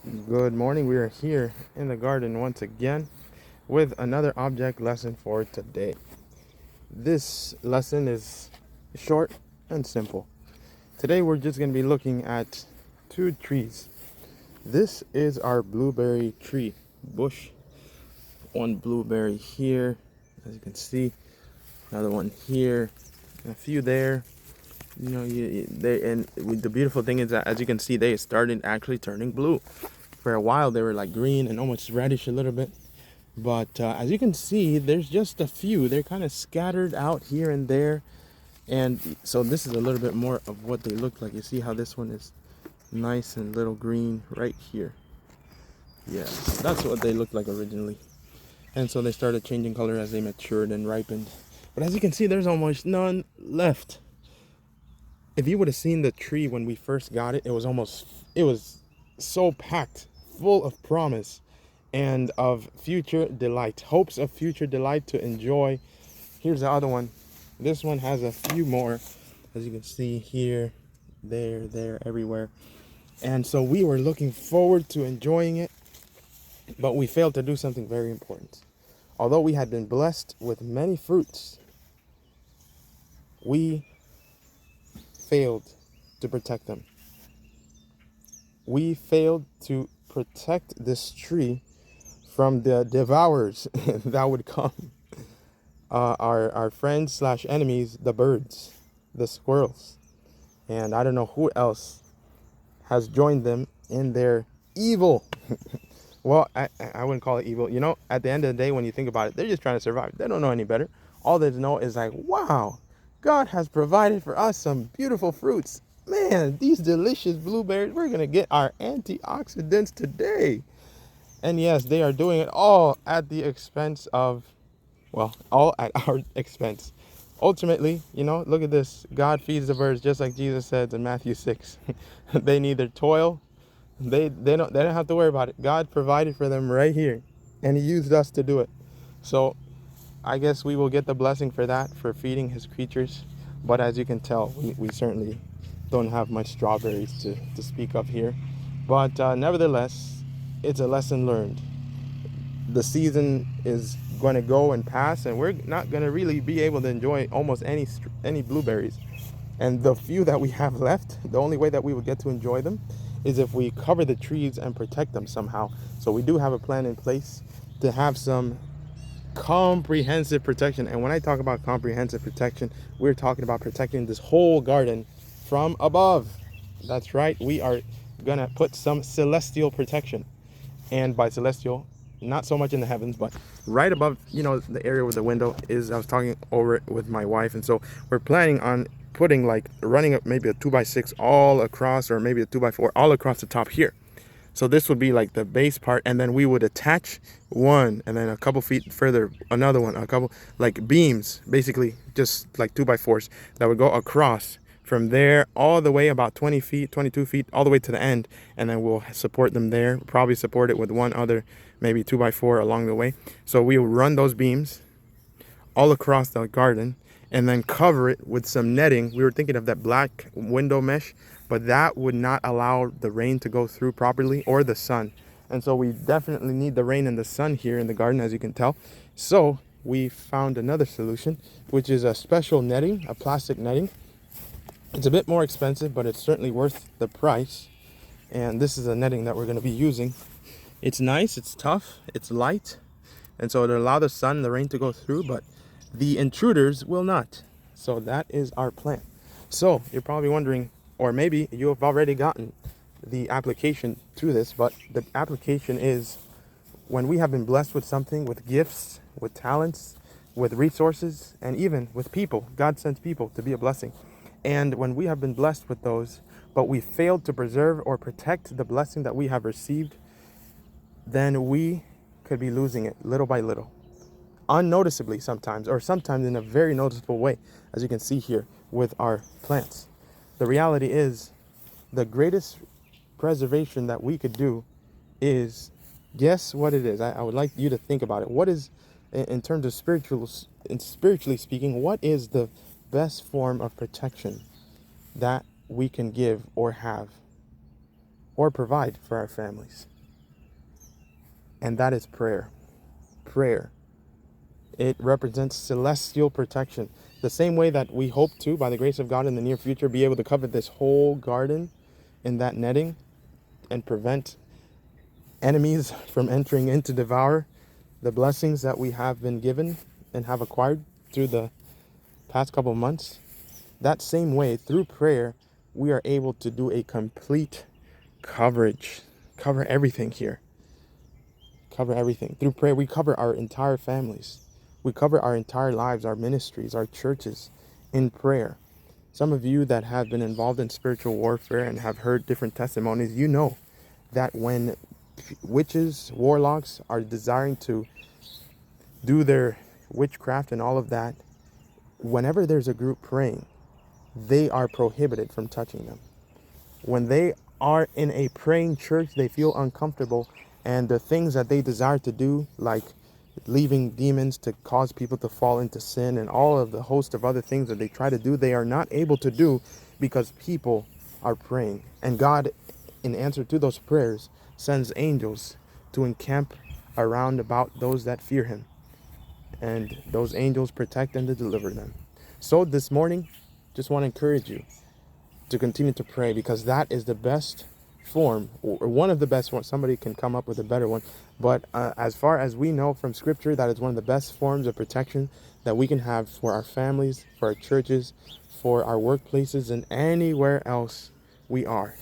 Good morning. We are here in the garden once again with another object lesson for today. This lesson is short and simple. Today we're just going to be looking at two trees. This is our blueberry tree bush. One blueberry here, as you can see, another one here, and a few there. And the beautiful thing is that, as you can see, they started actually turning blue. For a while they were like green and almost reddish a little bit, but as you can see, there's just a few. They're kind of scattered out here and there, and so this is a little bit more of what they look like. You see how this one is nice and little green right here. Yeah, that's what they looked like originally, and so they started changing color as they matured and ripened. But as you can see, there's almost none left. If you would have seen the tree when we first got it, it was so packed full of promise and of future delight, hopes of future delight to enjoy. Here's the other one. This one has a few more, as you can see here, there, everywhere. And so we were looking forward to enjoying it, but we failed to do something very important. Although we had been blessed with many fruits, we failed to protect them. We failed to protect this tree from the devourers that would come. Our friends slash enemies, the birds, the squirrels, and I don't know who else has joined them in their evil. Well, I wouldn't call it evil. You know, at the end of the day, when you think about it, they're just trying to survive. They don't know any better. All they know is like, wow, God has provided for us some beautiful fruits. Man, these delicious blueberries, we're going to get our antioxidants today. And yes, they are doing it all at the expense of, well, all at our expense. Ultimately, look at this. God feeds the birds just like Jesus said in Matthew 6. They neither toil, they don't have to worry about it. God provided for them right here, and he used us to do it. So I guess we will get the blessing for that, for feeding his creatures. But as you can tell, we certainly don't have much strawberries to speak of here. But nevertheless, it's a lesson learned. The season is going to go and pass, and we're not going to really be able to enjoy almost any blueberries. And the few that we have left, the only way that we would get to enjoy them is if we cover the trees and protect them somehow. So we do have a plan in place to have some comprehensive protection. And when I talk about comprehensive protection, we're talking about protecting this whole garden from above. That's right. We are gonna put some celestial protection. And by celestial, not so much in the heavens, but right above, the area where the window is. I was talking over it with my wife, and so we're planning on putting, like, running up maybe a 2x6 all across, or maybe a 2x4 all across the top here. So this would be like the base part, and then we would attach one, and then a couple feet further another one, a couple like beams, basically just like 2x4s that would go across from there all the way about 20 feet, 22 feet, all the way to the end, and then we'll support them there. We'll probably support it with one other, maybe 2x4 along the way. So we will run those beams all across the garden and then cover it with some netting. We were thinking of that black window mesh, but that would not allow the rain to go through properly, or the sun. And so we definitely need the rain and the sun here in the garden, as you can tell. So we found another solution, which is a special netting, a plastic netting. It's a bit more expensive, but it's certainly worth the price. And this is a netting that we're going to be using. It's nice, it's tough, it's light, and so it'll allow the sun and the rain to go through, but the intruders will not. So that is our plan. So you're probably wondering, or maybe you have already gotten the application to this, but the application is, when we have been blessed with something, with gifts, with talents, with resources, and even with people. God sends people to be a blessing. And when we have been blessed with those, but we failed to preserve or protect the blessing that we have received, then we could be losing it little by little, unnoticeably sometimes, or sometimes in a very noticeable way, as you can see here with our plants. The reality is, the greatest preservation that we could do is, guess what it is? I would like you to think about it. What is, in terms of spiritually speaking, what is the best form of protection that we can give or have? or provide for our families. And that is prayer. Prayer. It represents celestial protection. The same way that we hope to, by the grace of God in the near future, be able to cover this whole garden in that netting and prevent enemies from entering in to devour the blessings that we have been given and have acquired through the past couple months. That same way, through prayer, we are able to do a complete coverage. Cover everything here. Cover everything. Through prayer, we cover our entire families. We cover our entire lives, our ministries, our churches in prayer. Some of you that have been involved in spiritual warfare and have heard different testimonies, you know that when witches, warlocks are desiring to do their witchcraft and all of that, whenever there's a group praying, they are prohibited from touching them. When they are in a praying church, they feel uncomfortable, and the things that they desire to do, like leaving demons to cause people to fall into sin and all of the host of other things that they try to do, they are not able to do because people are praying. And God, in answer to those prayers, sends angels to encamp around about those that fear him. And those angels protect and to deliver them. So this morning, just want to encourage you to continue to pray, because that is the best form, or one of the best ones. Somebody can come up with a better one, but as far as we know from scripture, that is one of the best forms of protection that we can have for our families, for our churches, for our workplaces, and anywhere else we are.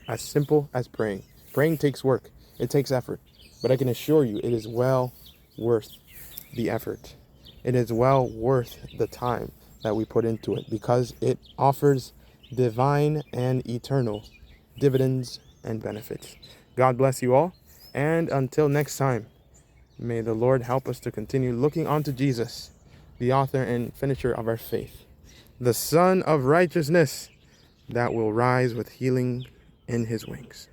As simple as praying. Praying takes work, it takes effort, but I can assure you it is well worth the effort. It is well worth the time that we put into it, because it offers divine and eternal dividends and benefits. God bless you all, and until next time, may the Lord help us to continue looking unto Jesus, the author and finisher of our faith, the Son of righteousness that will rise with healing in his wings.